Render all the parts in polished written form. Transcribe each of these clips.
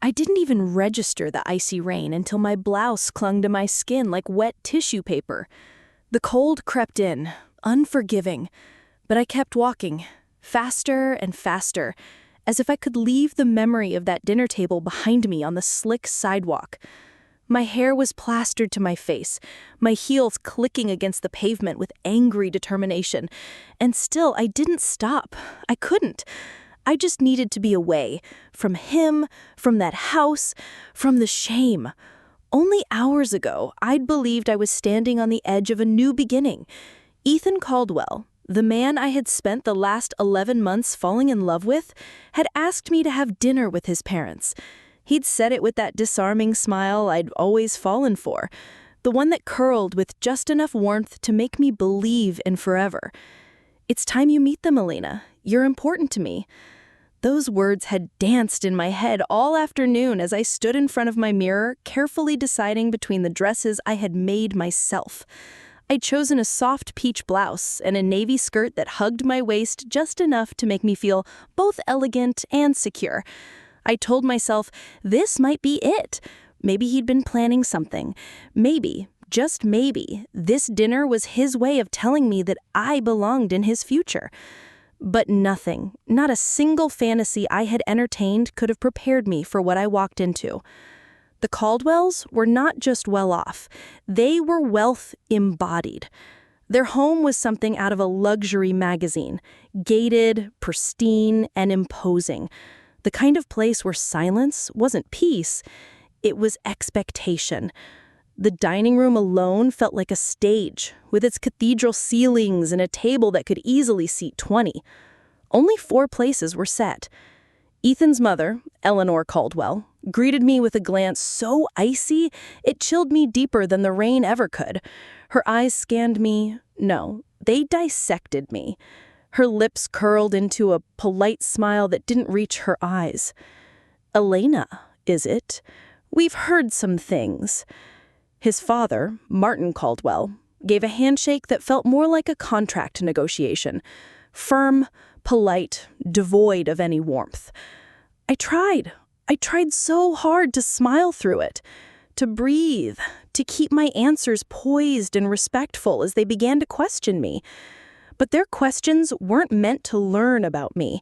I didn't even register the icy rain until my blouse clung to my skin like wet tissue paper. The cold crept in, unforgiving, but I kept walking, faster and faster, as if I could leave the memory of that dinner table behind me on the slick sidewalk. My hair was plastered to my face, my heels clicking against the pavement with angry determination. And still, I didn't stop. I couldn't. I just needed to be away, from him, from that house, from the shame. Only hours ago, I'd believed I was standing on the edge of a new beginning. Ethan Caldwell, the man I had spent the last 11 months falling in love with, had asked me to have dinner with his parents. He'd said it with that disarming smile I'd always fallen for, the one that curled with just enough warmth to make me believe in forever. "It's time you meet them, Elena. You're important to me." Those words had danced in my head all afternoon as I stood in front of my mirror, carefully deciding between the dresses I had made myself. I'd chosen a soft peach blouse and a navy skirt that hugged my waist just enough to make me feel both elegant and secure. I told myself this might be it. Maybe he'd been planning something. Maybe, just maybe, this dinner was his way of telling me that I belonged in his future. But nothing, not a single fantasy I had entertained could have prepared me for what I walked into. The Caldwells were not just well off, they were wealth embodied. Their home was something out of a luxury magazine, gated, pristine, and imposing. The kind of place where silence wasn't peace, it was expectation. The dining room alone felt like a stage, with its cathedral ceilings and a table that could easily seat 20. Only 4 places were set. Ethan's mother, Eleanor Caldwell, greeted me with a glance so icy it chilled me deeper than the rain ever could. Her eyes scanned me. No, they dissected me. Her lips curled into a polite smile that didn't reach her eyes. "Elena, is it? We've heard some things." His father, Martin Caldwell, gave a handshake that felt more like a contract negotiation. Firm, polite, devoid of any warmth. I tried so hard to smile through it, to breathe, to keep my answers poised and respectful as they began to question me. But their questions weren't meant to learn about me.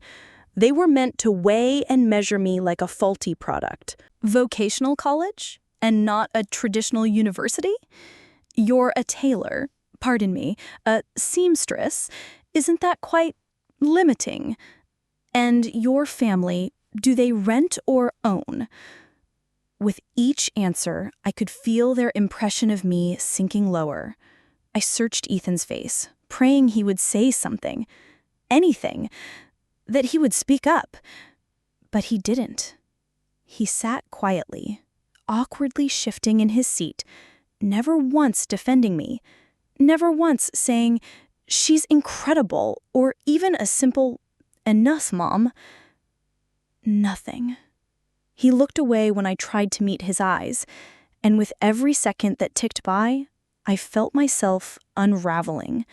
They were meant to weigh and measure me like a faulty product. "Vocational college? And not a traditional university? You're a tailor, pardon me, a seamstress. Isn't that quite limiting? And your family, do they rent or own?" With each answer, I could feel their impression of me sinking lower. I searched Ethan's face, praying he would say something, anything, that he would speak up. But he didn't. He sat quietly, awkwardly shifting in his seat, never once defending me, never once saying, "She's incredible," or even a simple, "Enough, Mom." Nothing. He looked away when I tried to meet his eyes, and with every second that ticked by, I felt myself unraveling.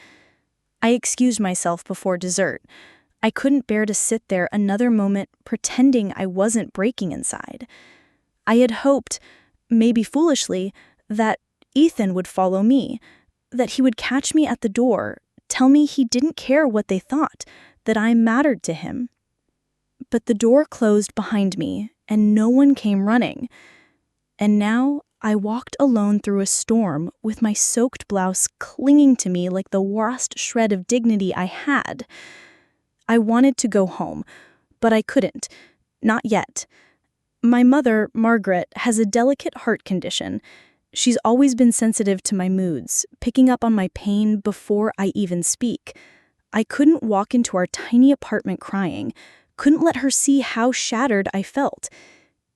I excused myself before dessert. I couldn't bear to sit there another moment pretending I wasn't breaking inside. I had hoped, maybe foolishly, that Ethan would follow me, that he would catch me at the door, tell me he didn't care what they thought, that I mattered to him. But the door closed behind me, and no one came running. And now I walked alone through a storm with my soaked blouse clinging to me like the worst shred of dignity I had. I wanted to go home, but I couldn't. Not yet. My mother, Margaret, has a delicate heart condition. She's always been sensitive to my moods, picking up on my pain before I even speak. I couldn't walk into our tiny apartment crying, couldn't let her see how shattered I felt.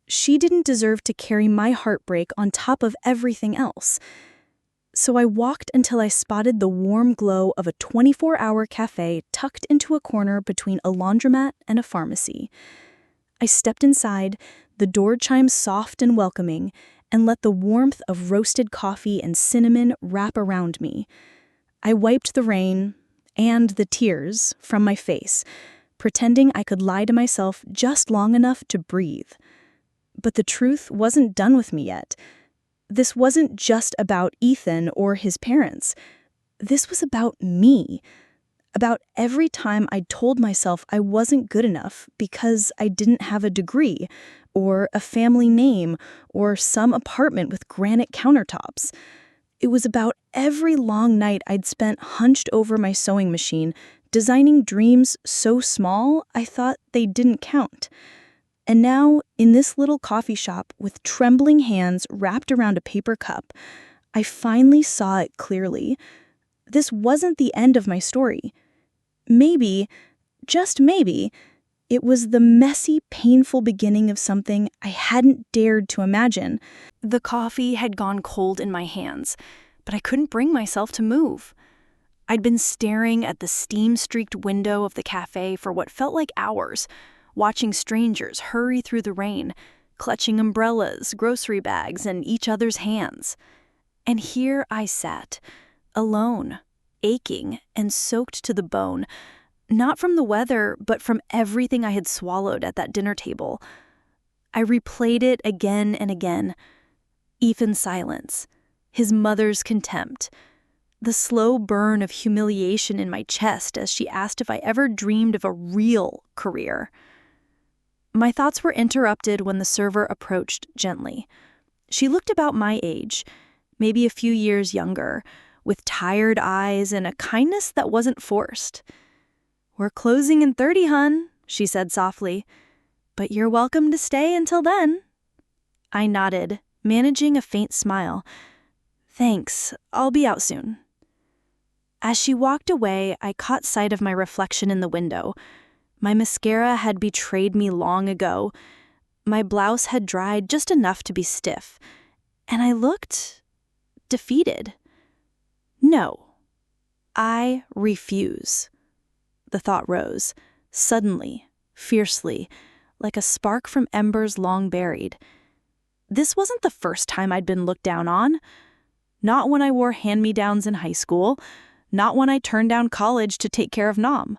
She didn't deserve to carry my heartbreak on top of everything else. So I walked until I spotted the warm glow of a 24-hour cafe tucked into a corner between a laundromat and a pharmacy. I stepped inside, the door chimed soft and welcoming, and let the warmth of roasted coffee and cinnamon wrap around me. I wiped the rain and the tears from my face, pretending I could lie to myself just long enough to breathe. But the truth wasn't done with me yet. This wasn't just about Ethan or his parents. This was about me. About every time I told myself I wasn't good enough because I didn't have a degree, or a family name, or some apartment with granite countertops. It was about every long night I'd spent hunched over my sewing machine, designing dreams so small I thought they didn't count. And now, in this little coffee shop with trembling hands wrapped around a paper cup, I finally saw it clearly. This wasn't the end of my story. Maybe, just maybe, it was the messy, painful beginning of something I hadn't dared to imagine. The coffee had gone cold in my hands, but I couldn't bring myself to move. I'd been staring at the steam-streaked window of the cafe for what felt like hours, watching strangers hurry through the rain, clutching umbrellas, grocery bags, and each other's hands. And here I sat, alone, aching and soaked to the bone, not from the weather, but from everything I had swallowed at that dinner table. I replayed it again and again. Ethan's silence, his mother's contempt, the slow burn of humiliation in my chest as she asked if I ever dreamed of a real career. My thoughts were interrupted when the server approached gently. She looked about my age, maybe a few years younger, with tired eyes and a kindness that wasn't forced. "We're closing in 30, hun," she said softly. "But you're welcome to stay until then." I nodded, managing a faint smile. "Thanks, I'll be out soon." As she walked away, I caught sight of my reflection in the window. My mascara had betrayed me long ago. My blouse had dried just enough to be stiff, and I looked defeated. No, I refuse. The thought rose, suddenly, fiercely, like a spark from embers long buried. This wasn't the first time I'd been looked down on. Not when I wore hand-me-downs in high school. Not when I turned down college to take care of Nam.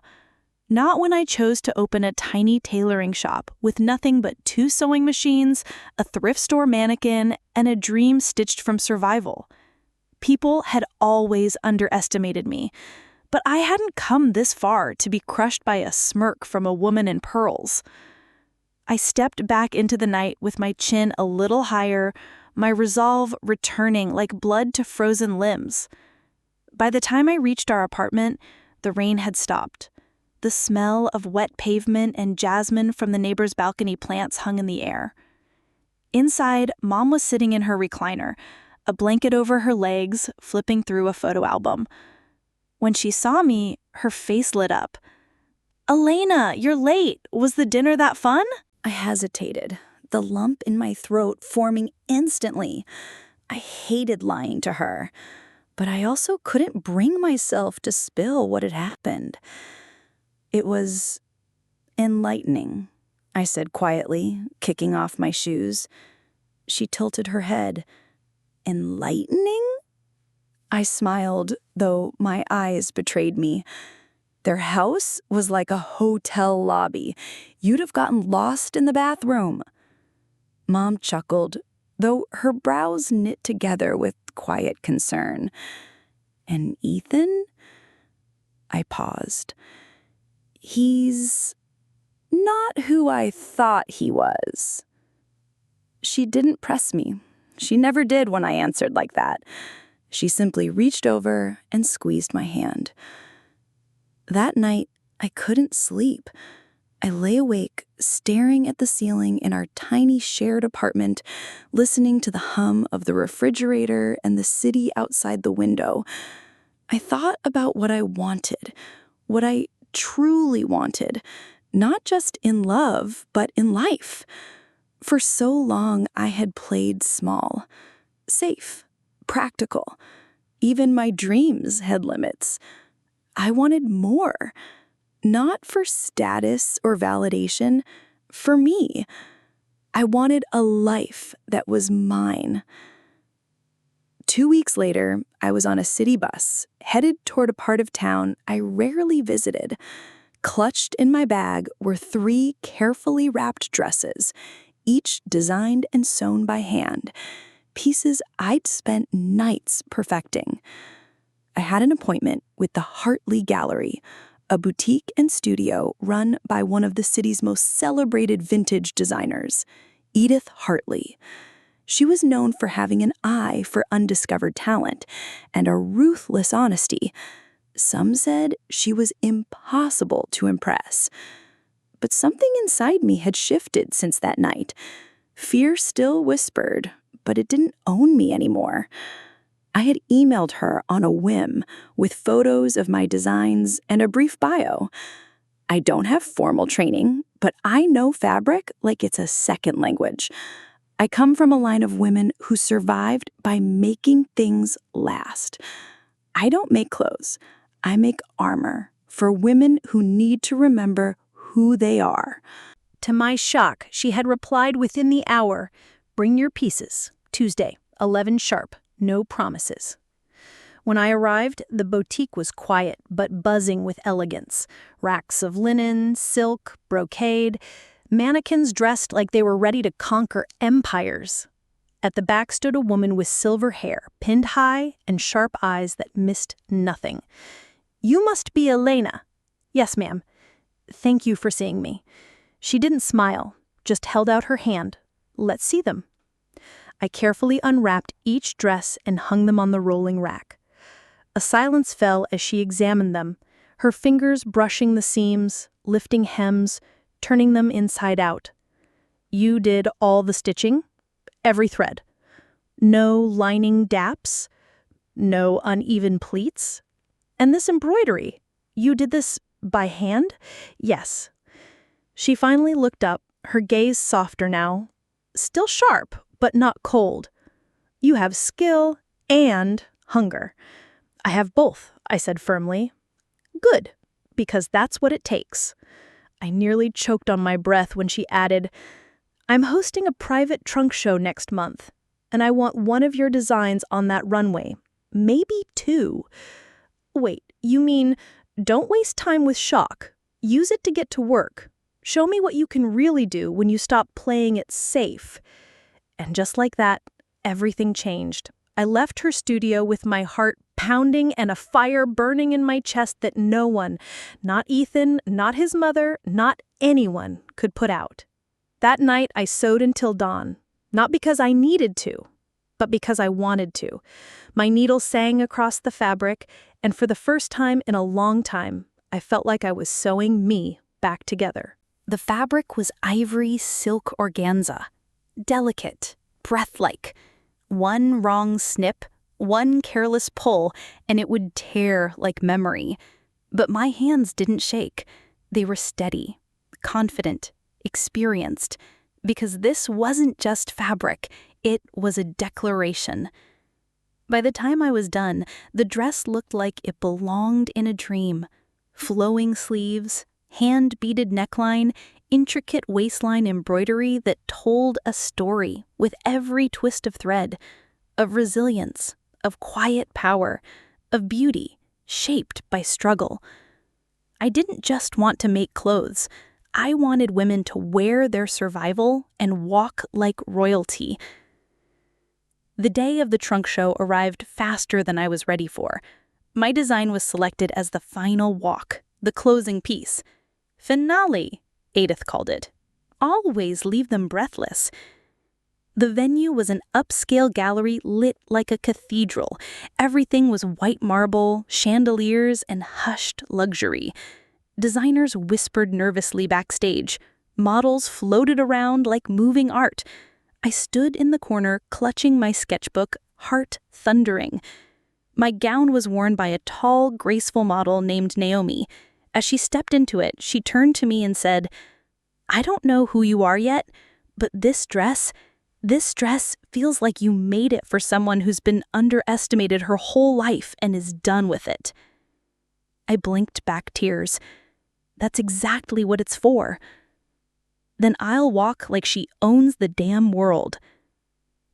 Not when I chose to open a tiny tailoring shop with nothing but 2 sewing machines, a thrift store mannequin, and a dream stitched from survival. People had always underestimated me, but I hadn't come this far to be crushed by a smirk from a woman in pearls. I stepped back into the night with my chin a little higher, my resolve returning like blood to frozen limbs. By the time I reached our apartment, the rain had stopped. The smell of wet pavement and jasmine from the neighbor's balcony plants hung in the air. Inside, Mom was sitting in her recliner, a blanket over her legs, flipping through a photo album. When she saw me, her face lit up. "Elena, you're late. Was the dinner that fun?" I hesitated, the lump in my throat forming instantly. I hated lying to her, but I also couldn't bring myself to spill what had happened. "It was enlightening," I said quietly, kicking off my shoes. She tilted her head. "Enlightening?" I smiled, though my eyes betrayed me. "Their house was like a hotel lobby. You'd have gotten lost in the bathroom." Mom chuckled, though her brows knit together with quiet concern. "And Ethan?" I paused. "He's not who I thought he was." She didn't press me. She never did when I answered like that. She simply reached over and squeezed my hand. That night, I couldn't sleep. I lay awake, staring at the ceiling in our tiny shared apartment, listening to the hum of the refrigerator and the city outside the window. I thought about what I wanted, what I truly wanted, not just in love, but in life. For so long, I had played small, safe, practical. Even my dreams had limits. I wanted more, not for status or validation, for me. I wanted a life that was mine. 2 weeks later, I was on a city bus, headed toward a part of town I rarely visited. Clutched in my bag were 3 carefully wrapped dresses, each designed and sewn by hand, pieces I'd spent nights perfecting. I had an appointment with the Hartley Gallery, a boutique and studio run by one of the city's most celebrated vintage designers, Edith Hartley. She was known for having an eye for undiscovered talent and a ruthless honesty. Some said she was impossible to impress. But something inside me had shifted since that night. Fear still whispered, but it didn't own me anymore. I had emailed her on a whim with photos of my designs and a brief bio. I don't have formal training, but I know fabric like it's a second language. I come from a line of women who survived by making things last. I don't make clothes. I make armor for women who need to remember who they are. To my shock, she had replied within the hour, "Bring your pieces. Tuesday, 11 sharp. No promises." When I arrived, the boutique was quiet but buzzing with elegance. Racks of linen, silk, brocade, mannequins dressed like they were ready to conquer empires. At the back stood a woman with silver hair, pinned high, and sharp eyes that missed nothing. "You must be Elena." "Yes, ma'am." "Thank you for seeing me." She didn't smile, just held out her hand. "Let's see them." I carefully unwrapped each dress and hung them on the rolling rack. A silence fell as she examined them, her fingers brushing the seams, lifting hems, turning them inside out. "You did all the stitching? Every thread? No lining daps? No uneven pleats? And this embroidery, you did this by hand?" "Yes." She finally looked up, her gaze softer now. Still sharp, but not cold. "You have skill and hunger." "I have both," I said firmly. "Good, because that's what it takes." I nearly choked on my breath when she added, "I'm hosting a private trunk show next month, and I want one of your designs on that runway. Maybe two." "Wait, you mean don't waste time with shock. Use it to get to work. Show me what you can really do when you stop playing it safe." And just like that, everything changed. I left her studio with my heart pounding and a fire burning in my chest that no one, not Ethan, not his mother, not anyone, could put out. That night, I sewed until dawn, not because I needed to, but because I wanted to. My needle sang across the fabric, and for the first time in a long time, I felt like I was sewing me back together. The fabric was ivory silk organza. Delicate, breath-like. One wrong snip, one careless pull, and it would tear like memory. But my hands didn't shake. They were steady, confident, experienced. Because this wasn't just fabric, it was a declaration. By the time I was done, the dress looked like it belonged in a dream. Flowing sleeves, hand-beaded neckline, intricate waistline embroidery that told a story with every twist of thread, of resilience, of quiet power, of beauty shaped by struggle. I didn't just want to make clothes. I wanted women to wear their survival and walk like royalty. The day of the trunk show arrived faster than I was ready for. My design was selected as the final walk, the closing piece. Finale, Edith called it. Always leave them breathless. The venue was an upscale gallery lit like a cathedral. Everything was white marble, chandeliers, and hushed luxury. Designers whispered nervously backstage. Models floated around like moving art. I stood in the corner, clutching my sketchbook, heart thundering. My gown was worn by a tall, graceful model named Naomi. As she stepped into it, she turned to me and said, "I don't know who you are yet, but this dress feels like you made it for someone who's been underestimated her whole life and is done with it." I blinked back tears. That's exactly what it's for. Then I'll walk like she owns the damn world.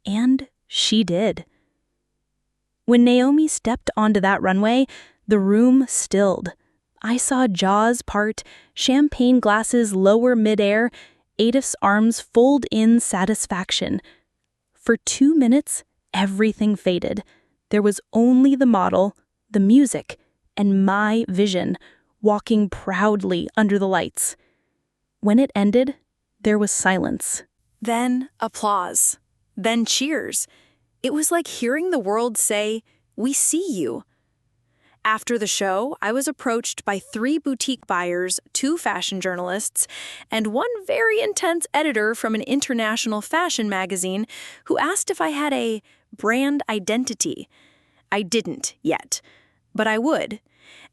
And she did. When Naomi stepped onto that runway, the room stilled. I saw jaws part, champagne glasses lower midair, Adif's arms fold in satisfaction. For 2 minutes, everything faded. There was only the model, the music, and my vision, walking proudly under the lights. When it ended, there was silence. Then applause. Then cheers. It was like hearing the world say, "We see you." After the show, I was approached by 3 boutique buyers, 2 fashion journalists, and 1 very intense editor from an international fashion magazine who asked if I had a brand identity. I didn't yet, but I would.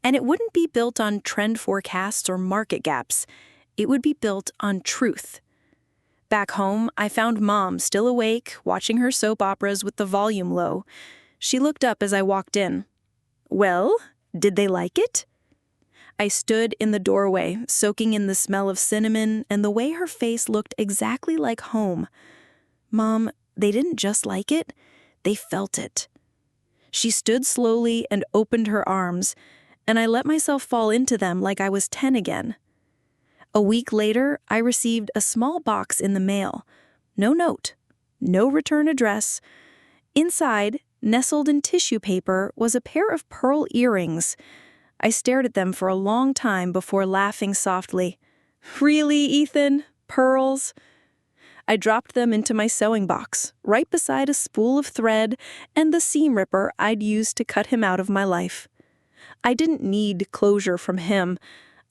And it wouldn't be built on trend forecasts or market gaps. It would be built on truth. Back home, I found Mom still awake, watching her soap operas with the volume low. She looked up as I walked in. "Well, did they like it?" I stood in the doorway, soaking in the smell of cinnamon and the way her face looked exactly like home. "Mom, they didn't just like it, they felt it." She stood slowly and opened her arms, and I let myself fall into them like I was 10 again. A week later, I received a small box in the mail. No note, no return address. Inside, nestled in tissue paper, was a pair of pearl earrings. I stared at them for a long time before laughing softly. "Really, Ethan? Pearls?" I dropped them into my sewing box, right beside a spool of thread and the seam ripper I'd used to cut him out of my life. I didn't need closure from him.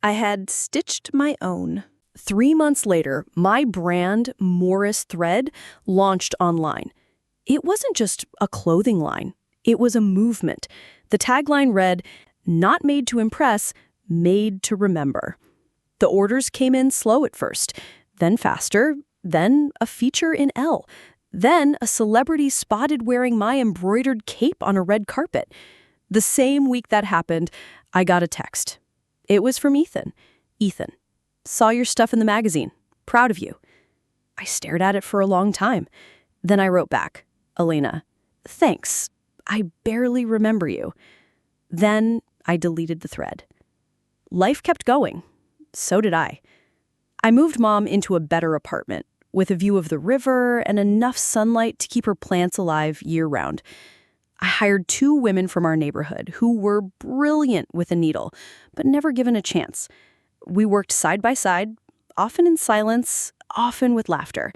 I had stitched my own. 3 months later, my brand, Morris Thread, launched online. It wasn't just a clothing line. It was a movement. The tagline read, "Not made to impress, made to remember." The orders came in slow at first, then faster, then a feature in Elle, then a celebrity spotted wearing my embroidered cape on a red carpet. The same week that happened, I got a text. It was from Ethan. "Ethan, saw your stuff in the magazine. Proud of you." I stared at it for a long time. Then I wrote back, "Elena, thanks. I barely remember you." Then I deleted the thread. Life kept going. So did I. I moved Mom into a better apartment, with a view of the river and enough sunlight to keep her plants alive year-round. I hired 2 women from our neighborhood who were brilliant with a needle, but never given a chance. We worked side by side, often in silence, often with laughter.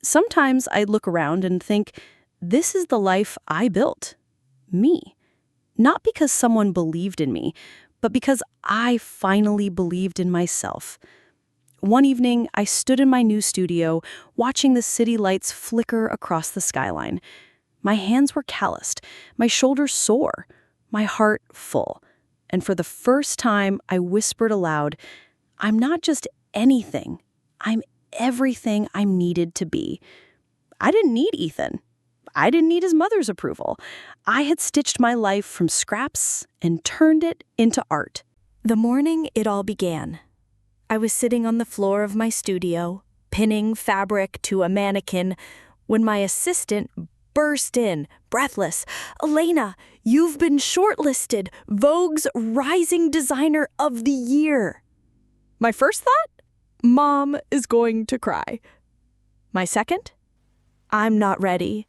Sometimes I'd look around and think, this is the life I built. Me. Not because someone believed in me, but because I finally believed in myself. One evening, I stood in my new studio, watching the city lights flicker across the skyline. My hands were calloused, my shoulders sore, my heart full. And for the first time, I whispered aloud, "I'm not just anything. I'm everything I'm needed to be." I didn't need Ethan. I didn't need his mother's approval. I had stitched my life from scraps and turned it into art. The morning it all began. I was sitting on the floor of my studio, pinning fabric to a mannequin, when my assistant burst in, breathless. "Elena, you've been shortlisted, Vogue's Rising Designer of the Year." My first thought? Mom is going to cry. My second? I'm not ready.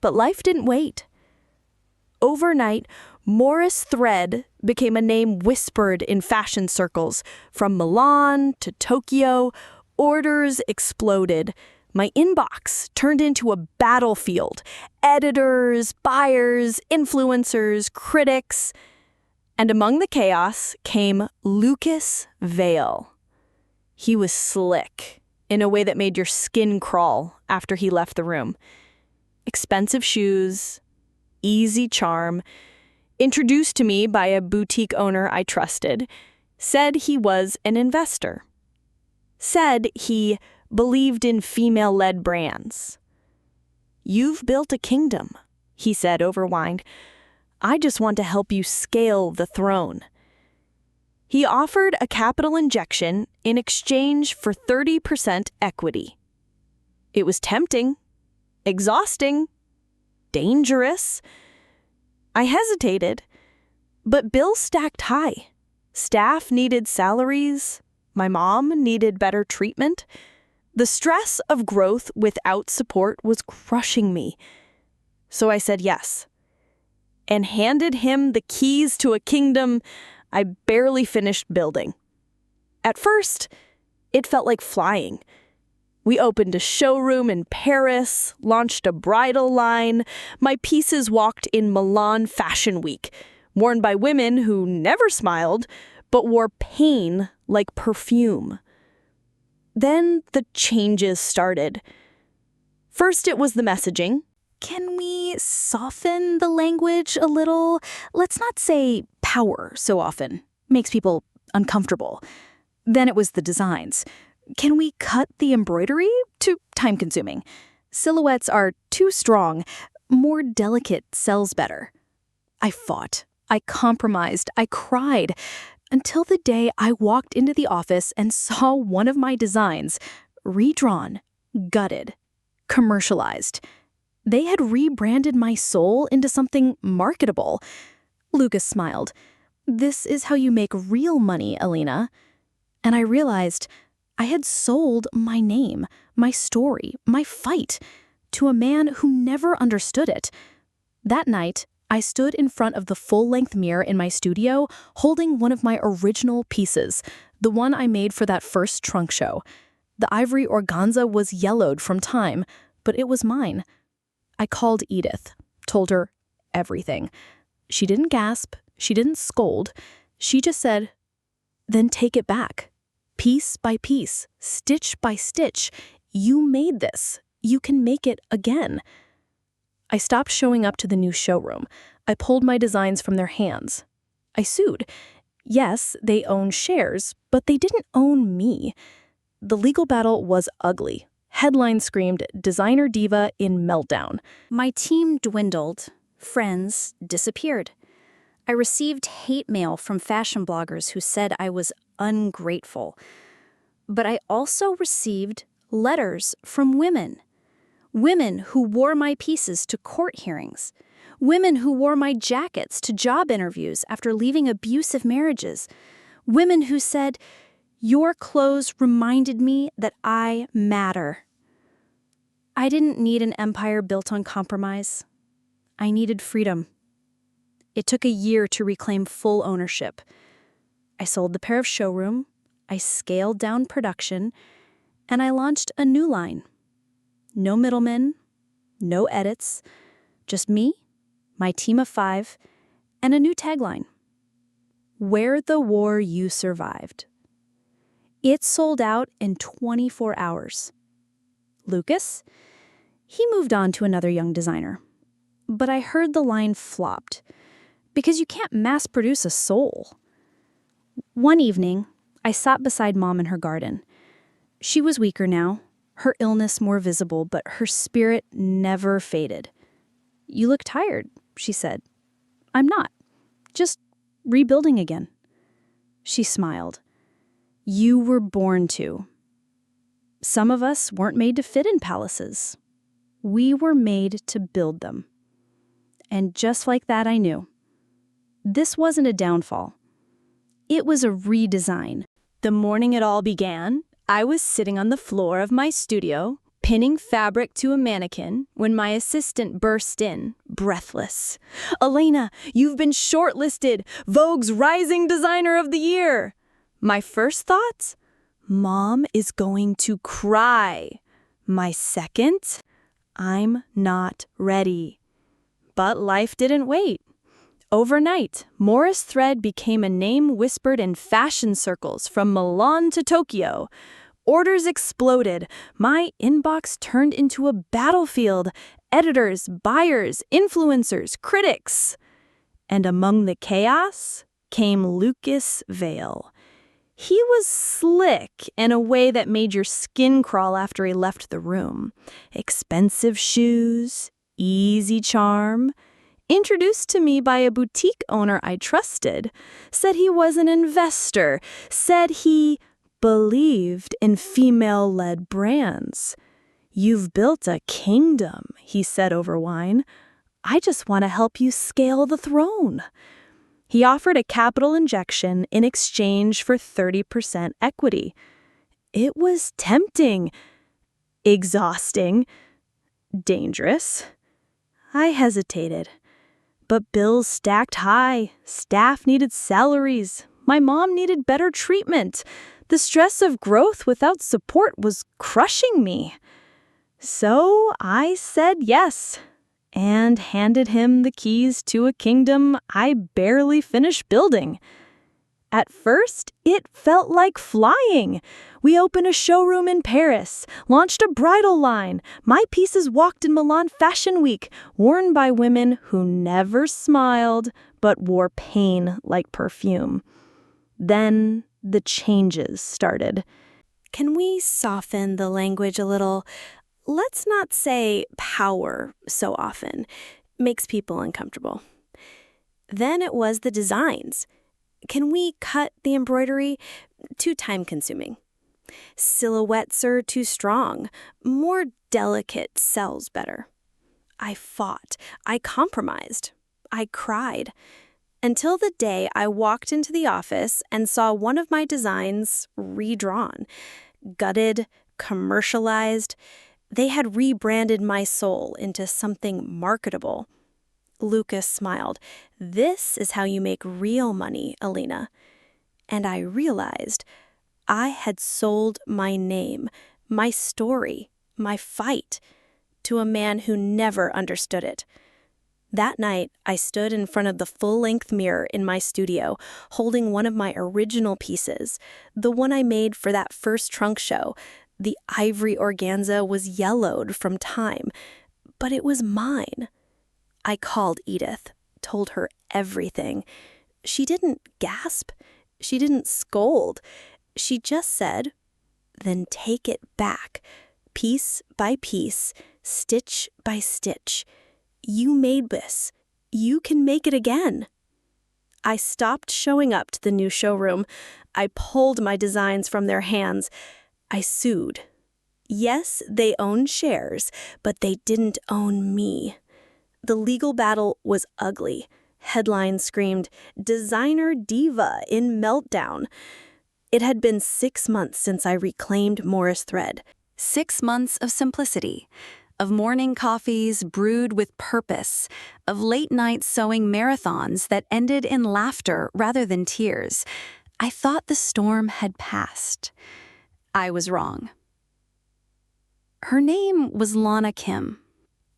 But life didn't wait. Overnight, Morris Thread became a name whispered in fashion circles. From Milan to Tokyo, orders exploded. My inbox turned into a battlefield. Editors, buyers, influencers, critics. And among the chaos came Lucas Vale. He was slick, in a way that made your skin crawl after he left the room. Expensive shoes, easy charm, introduced to me by a boutique owner I trusted, said he was an investor. Said he believed in female-led brands. "You've built a kingdom," he said over wine. "I just want to help you scale the throne." He offered a capital injection in exchange for 30% equity. It was tempting, exhausting, dangerous. I hesitated, but bills stacked high. Staff needed salaries, My mom needed better treatment. The stress of growth without support was crushing me. So I said yes, and handed him the keys to a kingdom I barely finished building. At first, it felt like flying. We opened a showroom in Paris, launched a bridal line. My pieces walked in Milan Fashion Week, worn by women who never smiled, but wore pain like perfume. Then the changes started. First, it was the messaging. Can we soften the language a little? Let's not say power so often. Makes people uncomfortable. Then it was the designs. Can we cut the embroidery? Too time-consuming. Silhouettes are too strong. More delicate sells better. I fought. I compromised. I cried. Until the day I walked into the office and saw one of my designs, redrawn, gutted, commercialized. They had rebranded my soul into something marketable. Lucas smiled. "This is how you make real money, Alina." And I realized I had sold my name, my story, my fight, to a man who never understood it. That night, I stood in front of the full-length mirror in my studio, holding one of my original pieces, the one I made for that first trunk show. The ivory organza was yellowed from time, but it was mine. I called Edith, told her everything. She didn't gasp, she didn't scold. She just said, "Then take it back. Piece by piece, stitch by stitch, you made this. You can make it again." I stopped showing up to the new showroom. I pulled my designs from their hands. I sued. Yes, they owned shares, but they didn't own me. The legal battle was ugly. Headlines screamed, "Designer diva in meltdown." My team dwindled. Friends disappeared. I received hate mail from fashion bloggers who said I was ungrateful. But I also received letters from women. Women who wore my pieces to court hearings. Women who wore my jackets to job interviews after leaving abusive marriages. Women who said, "Your clothes reminded me that I matter." I didn't need an empire built on compromise. I needed freedom. It took a year to reclaim full ownership. I sold the pair of showroom, I scaled down production, and I launched a new line. No middlemen, no edits, just me, my team of 5, and a new tagline. "Wear the war you survived." It sold out in 24 hours. Lucas? He moved on to another young designer. But I heard the line flopped, because you can't mass produce a soul. One evening, I sat beside Mom in her garden. She was weaker now, her illness more visible, but her spirit never faded. "You look tired," she said. "I'm not. Just rebuilding again." She smiled. "You were born to. Some of us weren't made to fit in palaces. We were made to build them." And just like that, I knew. This wasn't a downfall. It was a redesign. The morning it all began, I was sitting on the floor of my studio, pinning fabric to a mannequin, when my assistant burst in, breathless. "Elena, you've been shortlisted! Vogue's Rising Designer of the Year!" My first thought? Mom is going to cry. My second? I'm not ready. But life didn't wait. Overnight, Morris Thread became a name whispered in fashion circles from Milan to Tokyo. Orders exploded. My inbox turned into a battlefield. Editors, buyers, influencers, critics. And among the chaos came Lucas Vale. He was slick in a way that made your skin crawl after he left the room. Expensive shoes, easy charm. Introduced to me by a boutique owner I trusted, said he was an investor, said he believed in female-led brands. "You've built a kingdom," he said over wine. "I just want to help you scale the throne." He offered a capital injection in exchange for 30% equity. It was tempting, exhausting, dangerous. I hesitated. But bills stacked high, staff needed salaries, my mom needed better treatment. The stress of growth without support was crushing me. So I said yes, and handed him the keys to a kingdom I barely finished building. At first, it felt like flying. We opened a showroom in Paris, launched a bridal line. My pieces walked in Milan Fashion Week, worn by women who never smiled but wore pain like perfume. Then the changes started. Can we soften the language a little? Let's not say power so often. Makes people uncomfortable. Then it was the designs. Can we cut the embroidery? Too time-consuming. Silhouettes are too strong. More delicate sells better. I fought. I compromised. I cried. Until the day I walked into the office and saw one of my designs redrawn. Gutted, commercialized. They had rebranded my soul into something marketable. Lucas smiled. This is how you make real money, Alina. And I realized I had sold my name, my story, my fight, to a man who never understood it. That night, I stood in front of the full-length mirror in my studio, holding one of my original pieces, the one I made for that first trunk show. The ivory organza was yellowed from time, but it was mine. I called Edith, told her everything. She didn't gasp. She didn't scold. She just said, "Then take it back, piece by piece, stitch by stitch. You made this. You can make it again." I stopped showing up to the new showroom. I pulled my designs from their hands. I sued. Yes, they owned shares, but they didn't own me. The legal battle was ugly. Headlines screamed, "Designer diva in meltdown." It had been 6 months since I reclaimed Morris thread. 6 months of simplicity, of morning coffees brewed with purpose, of late-night sewing marathons that ended in laughter rather than tears. I thought the storm had passed. I was wrong. Her name was Lana Kim.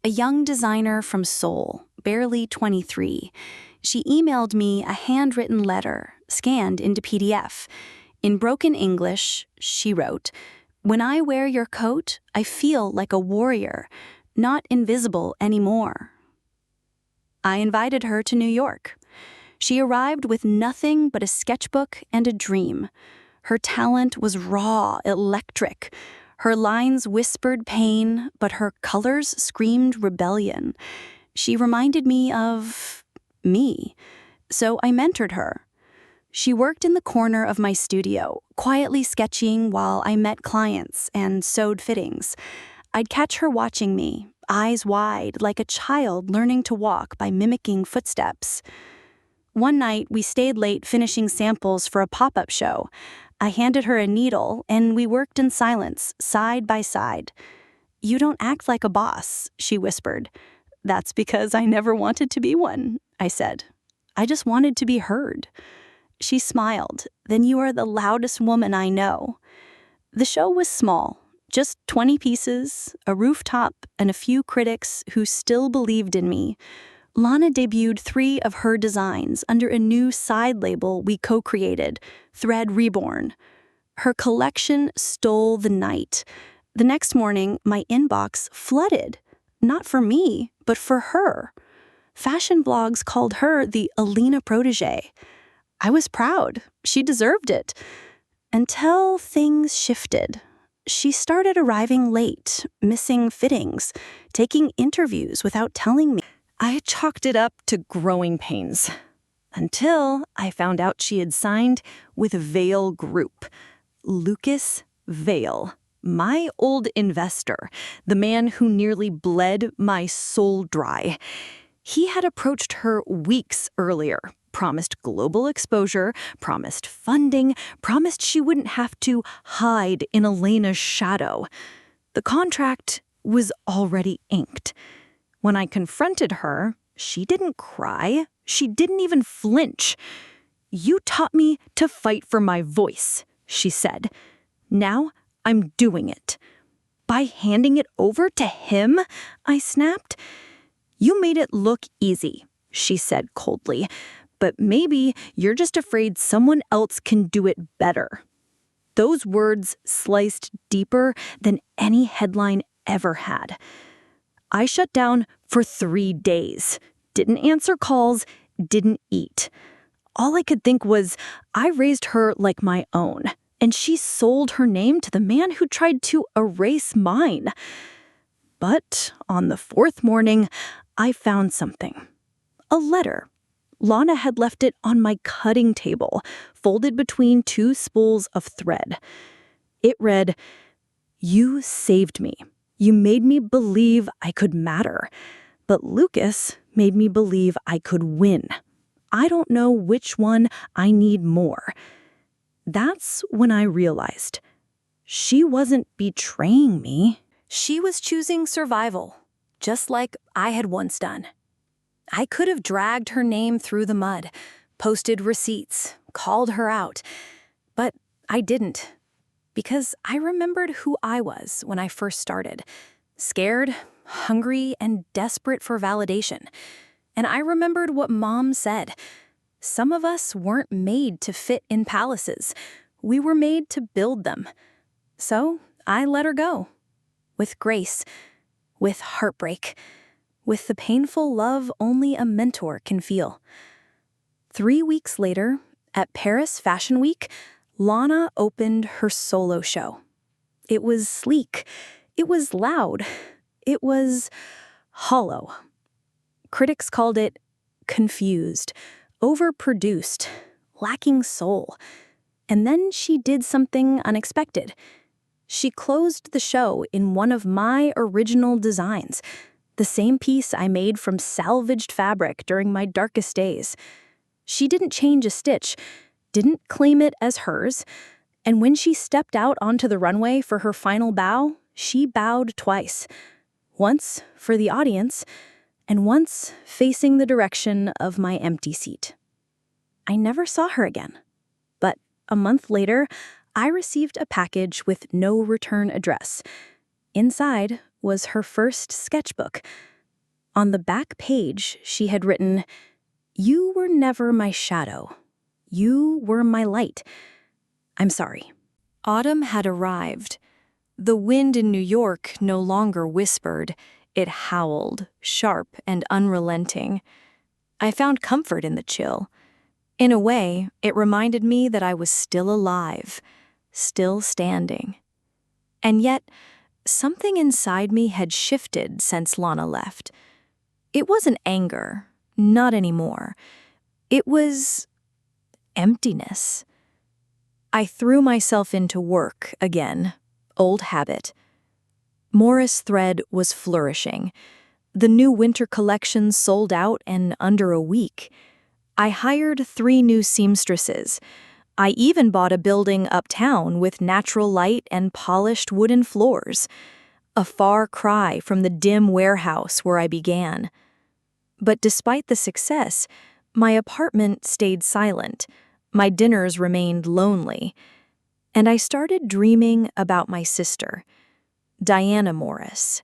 A young designer from Seoul, barely 23. She emailed me a handwritten letter, scanned into PDF. In broken English, she wrote, "When I wear your coat, I feel like a warrior, not invisible anymore." I invited her to New York. She arrived with nothing but a sketchbook and a dream. Her talent was raw, electric. Her lines whispered pain, but her colors screamed rebellion. She reminded me of me, so I mentored her. She worked in the corner of my studio, quietly sketching while I met clients and sewed fittings. I'd catch her watching me, eyes wide, like a child learning to walk by mimicking footsteps. One night, we stayed late finishing samples for a pop-up show. I handed her a needle, and we worked in silence, side by side. "You don't act like a boss," she whispered. "That's because I never wanted to be one," I said. "I just wanted to be heard." She smiled. "Then you are the loudest woman I know." The show was small, just 20 pieces, a rooftop, and a few critics who still believed in me. Lana debuted 3 of her designs under a new side label we co-created, Thread Reborn. Her collection stole the night. The next morning, my inbox flooded. Not for me, but for her. Fashion blogs called her the Alina protege. I was proud. She deserved it. Until things shifted. She started arriving late, missing fittings, taking interviews without telling me. I chalked it up to growing pains. Until I found out she had signed with Vale Group. Lucas Vale, my old investor, the man who nearly bled my soul dry. He had approached her weeks earlier, promised global exposure, promised funding, promised she wouldn't have to hide in Elena's shadow. The contract was already inked. When I confronted her, she didn't cry. She didn't even flinch. "You taught me to fight for my voice," she said. "Now I'm doing it." "By handing it over to him?" I snapped. "You made it look easy," she said coldly. "But maybe you're just afraid someone else can do it better." Those words sliced deeper than any headline ever had. I shut down for 3 days, didn't answer calls, didn't eat. All I could think was, I raised her like my own, and she sold her name to the man who tried to erase mine. But on the 4th morning, I found something. A letter. Lana had left it on my cutting table, folded between 2 spools of thread. It read, "You saved me. You made me believe I could matter. But Lucas made me believe I could win. I don't know which one I need more." That's when I realized she wasn't betraying me. She was choosing survival, just like I had once done. I could have dragged her name through the mud, posted receipts, called her out. But I didn't, because I remembered who I was when I first started. Scared, hungry, and desperate for validation. And I remembered what Mom said. Some of us weren't made to fit in palaces. We were made to build them. So I let her go. With grace. With heartbreak. With the painful love only a mentor can feel. 3 weeks later, at Paris Fashion Week, Lana opened her solo show. It was sleek. It was loud. It was hollow. Critics called it confused, overproduced, lacking soul. And then she did something unexpected. She closed the show in one of my original designs, the same piece I made from salvaged fabric during my darkest days. She didn't change a stitch, didn't claim it as hers, and when she stepped out onto the runway for her final bow, she bowed twice. Once for the audience, and once facing the direction of my empty seat. I never saw her again. But a month later, I received a package with no return address. Inside was her first sketchbook. On the back page, she had written, "You were never my shadow. You were my light. I'm sorry." Autumn had arrived. The wind in New York no longer whispered. It howled, sharp and unrelenting. I found comfort in the chill. In a way, it reminded me that I was still alive, still standing. And yet, something inside me had shifted since Lana left. It wasn't anger, not anymore. It was emptiness. I threw myself into work again, old habit. Morris thread was flourishing. The new winter collection sold out in under a week. I hired 3 new seamstresses. I even bought a building uptown with natural light and polished wooden floors. A far cry from the dim warehouse where I began. But despite the success, my apartment stayed silent. My dinners remained lonely. And I started dreaming about my sister, Diana Morris.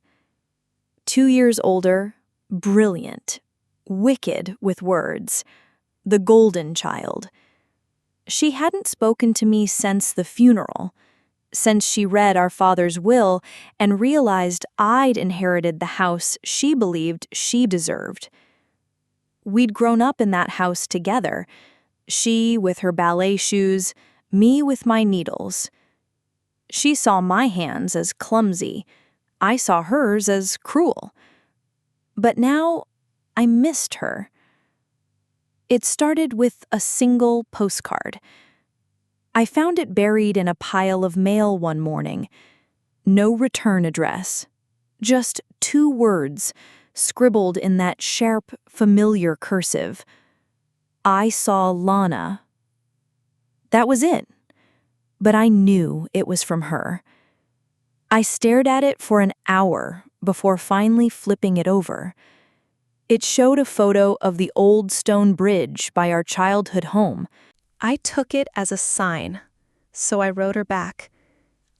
2 years older, brilliant, wicked with words, the golden child. She hadn't spoken to me since the funeral, since she read our father's will and realized I'd inherited the house she believed she deserved. We'd grown up in that house together, she with her ballet shoes, me with my needles. She saw my hands as clumsy. I saw hers as cruel. But now, I missed her. It started with a single postcard. I found it buried in a pile of mail one morning. No return address. Just 2 words, scribbled in that sharp, familiar cursive. I saw Lana. That was it. But I knew it was from her. I stared at it for an hour before finally flipping it over. It showed a photo of the old stone bridge by our childhood home. I took it as a sign, so I wrote her back.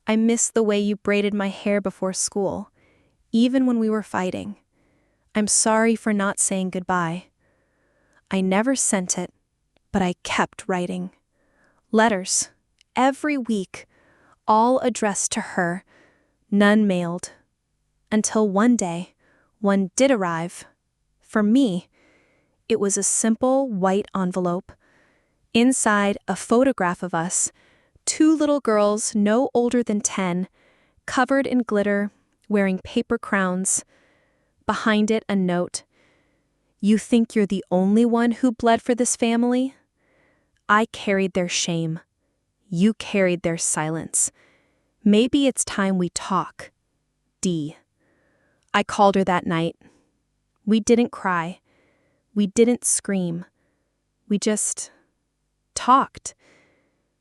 I miss the way you braided my hair before school, even when we were fighting. I'm sorry for not saying goodbye. I never sent it, but I kept writing. Letters, every week, all addressed to her, none mailed. Until one day, one did arrive. For me, it was a simple white envelope. Inside, a photograph of us, 2 little girls no older than 10, covered in glitter, wearing paper crowns. Behind it, a note. You think you're the only one who bled for this family? I carried their shame. You carried their silence. Maybe it's time we talk. D. I called her that night. We didn't cry. We didn't scream. We just talked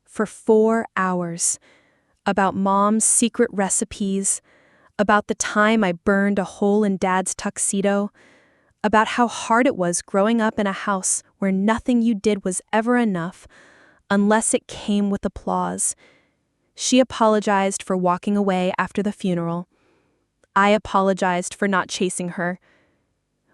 for 4 hours about Mom's secret recipes, about the time I burned a hole in Dad's tuxedo, about how hard it was growing up in a house where nothing you did was ever enough unless it came with applause. She apologized for walking away after the funeral. I apologized for not chasing her.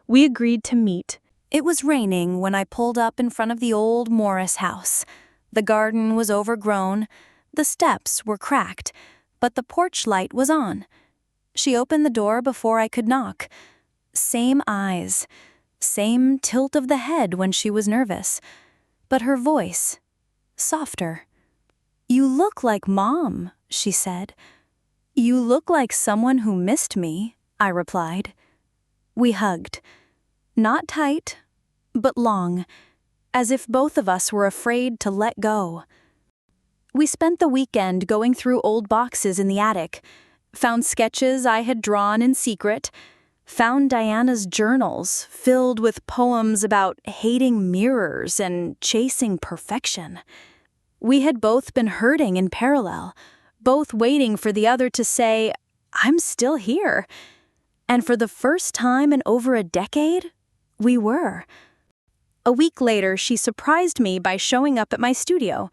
We agreed to meet. It was raining when I pulled up in front of the old Morris house. The garden was overgrown, the steps were cracked, but the porch light was on. She opened the door before I could knock. Same eyes, same tilt of the head when she was nervous, but her voice, softer. You look like Mom, she said. You look like someone who missed me, I replied. We hugged. Not tight, but long, as if both of us were afraid to let go. We spent the weekend going through old boxes in the attic, found sketches I had drawn in secret, found Diana's journals filled with poems about hating mirrors and chasing perfection. We had both been hurting in parallel, both waiting for the other to say, I'm still here. And for the first time in over a decade, we were. A week later, she surprised me by showing up at my studio,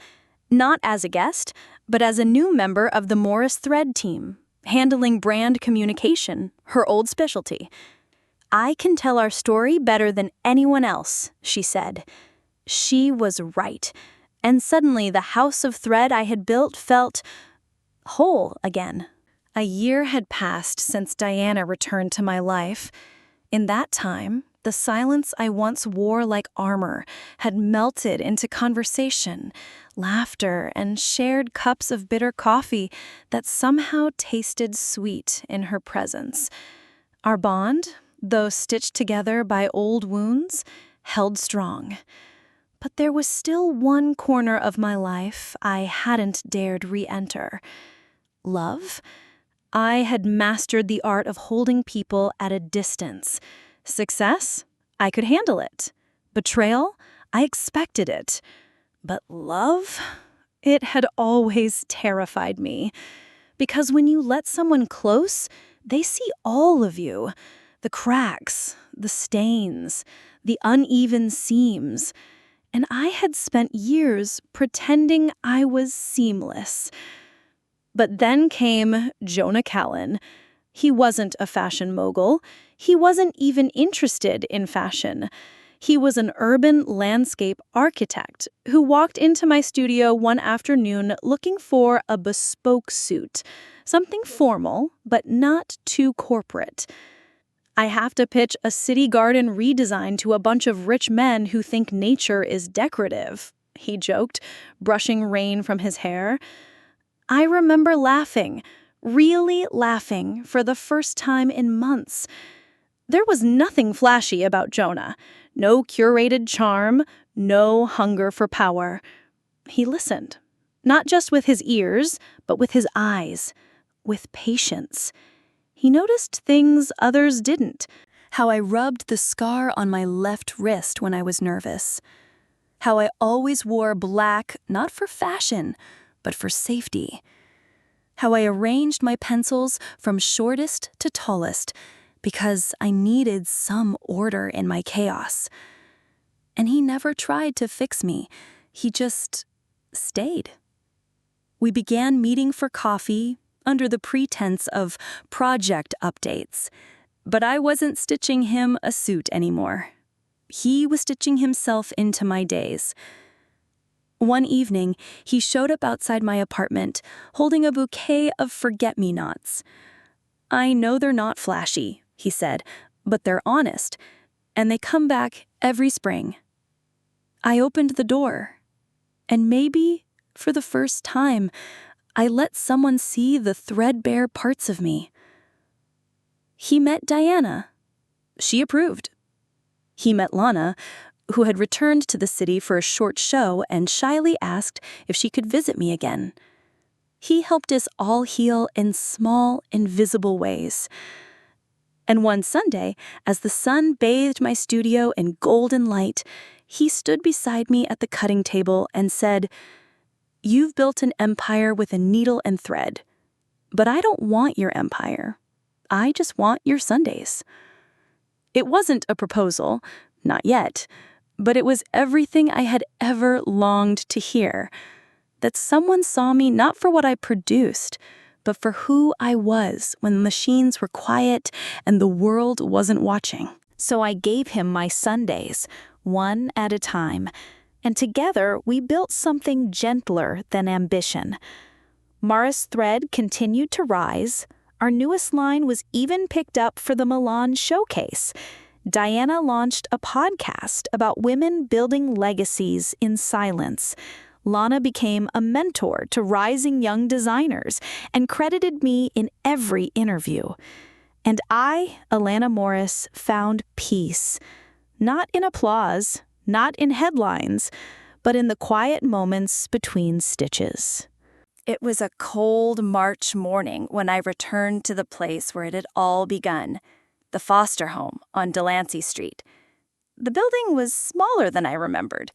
not as a guest, but as a new member of the Morris Thread team, handling brand communication, her old specialty. I can tell our story better than anyone else, she said. She was right, and suddenly the house of thread I had built felt whole again. A year had passed since Diana returned to my life. In that time, the silence I once wore like armor had melted into conversation, laughter, and shared cups of bitter coffee that somehow tasted sweet in her presence. Our bond, though stitched together by old wounds, held strong. But there was still one corner of my life I hadn't dared re-enter. Love? I had mastered the art of holding people at a distance. Success? I could handle it. Betrayal? I expected it. But love? It had always terrified me. Because when you let someone close, they see all of you. The cracks, the stains, the uneven seams. And I had spent years pretending I was seamless. But then came Jonah Callan. He wasn't a fashion mogul. He wasn't even interested in fashion. He was an urban landscape architect who walked into my studio one afternoon looking for a bespoke suit, something formal, but not too corporate. I have to pitch a city garden redesign to a bunch of rich men who think nature is decorative, he joked, brushing rain from his hair. I remember laughing, really laughing for the first time in months. There was nothing flashy about Jonah, no curated charm, no hunger for power. He listened, not just with his ears, but with his eyes, with patience. He noticed things others didn't, how I rubbed the scar on my left wrist when I was nervous. How I always wore black, not for fashion, but for safety. How I arranged my pencils from shortest to tallest because I needed some order in my chaos. And he never tried to fix me. He just stayed. We began meeting for coffee under the pretense of project updates, but I wasn't stitching him a suit anymore. He was stitching himself into my days. One evening, he showed up outside my apartment, holding a bouquet of forget-me-nots. "I know they're not flashy," he said, "but they're honest, and they come back every spring." I opened the door, and maybe, for the first time, I let someone see the threadbare parts of me. He met Diana. She approved. He met Lana, who had returned to the city for a short show and shyly asked if she could visit me again. He helped us all heal in small, invisible ways. And one Sunday, as the sun bathed my studio in golden light, he stood beside me at the cutting table and said, "You've built an empire with a needle and thread, but I don't want your empire. I just want your Sundays." It wasn't a proposal, not yet, but it was everything I had ever longed to hear. That someone saw me not for what I produced, but for who I was when the machines were quiet and the world wasn't watching. So I gave him my Sundays, one at a time, and together we built something gentler than ambition. Mara's thread continued to rise. Our newest line was even picked up for the Milan showcase. Diana launched a podcast about women building legacies in silence. Lana became a mentor to rising young designers and credited me in every interview. And I, Alana Morris, found peace. Not in applause, not in headlines, but in the quiet moments between stitches. It was a cold March morning when I returned to the place where it had all begun, the foster home on Delancey Street. The building was smaller than I remembered,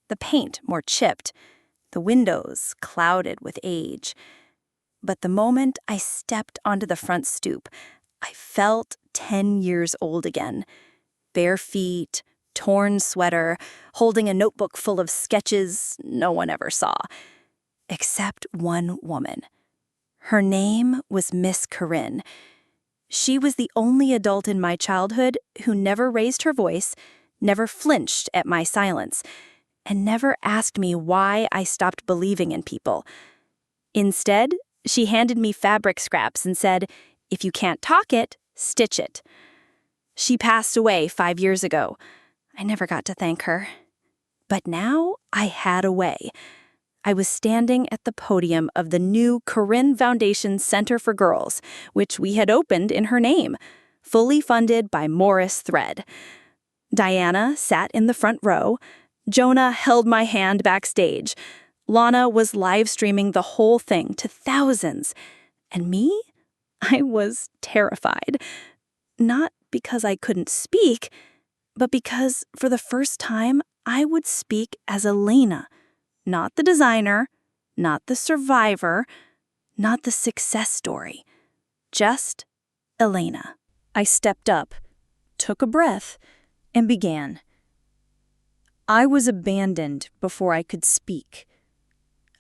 the paint more chipped, the windows clouded with age. But the moment I stepped onto the front stoop, I felt 10 years old again. Bare feet, torn sweater, holding a notebook full of sketches no one ever saw. Except one woman. Her name was Miss Corinne. She was the only adult in my childhood who never raised her voice, never flinched at my silence, and never asked me why I stopped believing in people. Instead, she handed me fabric scraps and said, "If you can't talk it, stitch it." She passed away 5 years ago. I never got to thank her. But now I had a way. I was standing at the podium of the new Corinne Foundation Center for Girls, which we had opened in her name, fully funded by Morris Thread. Diana sat in the front row. Jonah held my hand backstage. Lana was live streaming the whole thing to thousands. And me? I was terrified. Not because I couldn't speak, but because for the first time I would speak as Elena. Not the designer, not the survivor, not the success story. Just Elena. I stepped up, took a breath, and began. I was abandoned before I could speak.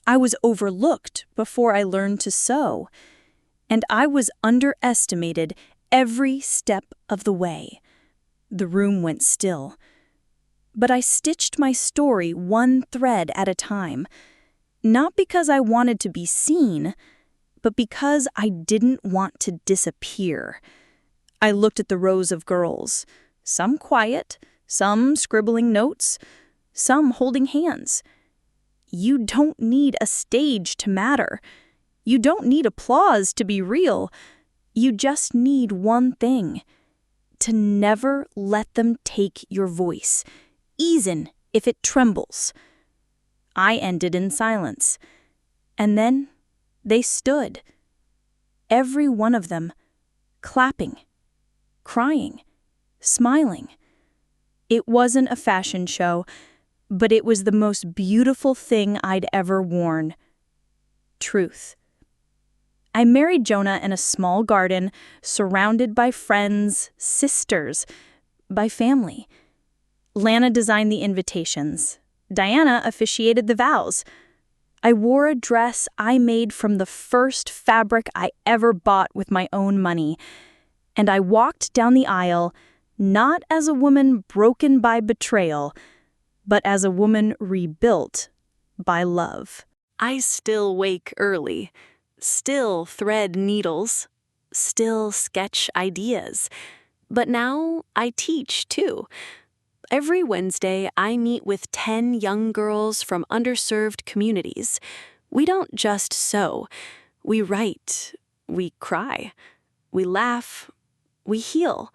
I was overlooked before I learned to sew. And I was underestimated every step of the way. The room went still. But I stitched my story one thread at a time, not because I wanted to be seen, but because I didn't want to disappear. I looked at the rows of girls, some quiet, some scribbling notes, some holding hands. You don't need a stage to matter. You don't need applause to be real. You just need one thing: to never let them take your voice, even if it trembles. I ended in silence. And then they stood. Every one of them, clapping, crying, smiling. It wasn't a fashion show, but it was the most beautiful thing I'd ever worn. Truth. I married Jonah in a small garden, surrounded by friends, sisters, by family. Lana designed the invitations. Diana officiated the vows. I wore a dress I made from the first fabric I ever bought with my own money. And I walked down the aisle, not as a woman broken by betrayal, but as a woman rebuilt by love. I still wake early, still thread needles, still sketch ideas. But now I teach, too. Every Wednesday, I meet with 10 young girls from underserved communities. We don't just sew. We write. We cry. We laugh. We heal.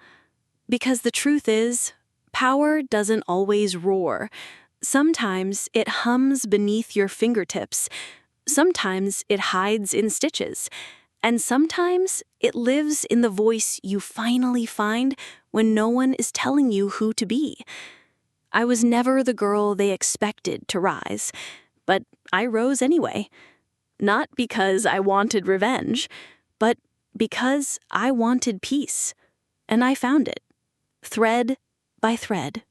Because the truth is, power doesn't always roar. Sometimes it hums beneath your fingertips. Sometimes it hides in stitches. And sometimes it lives in the voice you finally find when no one is telling you who to be. I was never the girl they expected to rise, but I rose anyway. Not because I wanted revenge, but because I wanted peace. And I found it, thread by thread.